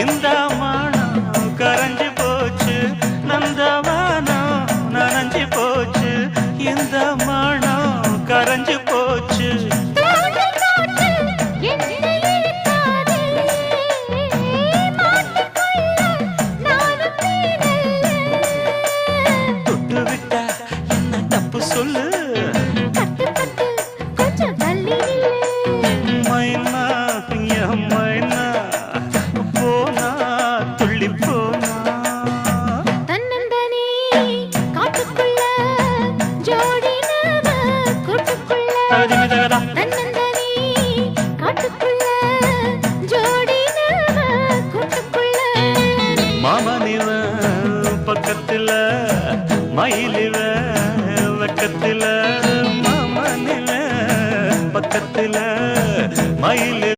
இந்த மானம் கரைஞ்சு போச்சு நந்தவானம் நனைஞ்சு போச்சு இந்த மானம் கரைஞ்சு போச்சு தொட்டு விட்டா என்ன தப்பு சொல்லு மைனா மைனா போனா துள்ளி போனா தன்னந்தனி காட்டுக்குள்ள ஜோடினவ கூட்டுக்குள்ள தன்னந்தனி காட்டுக்குள்ள ஜோடினவ கூட்டுக்குள்ள மாமனிவ பக்கத்துல மயில்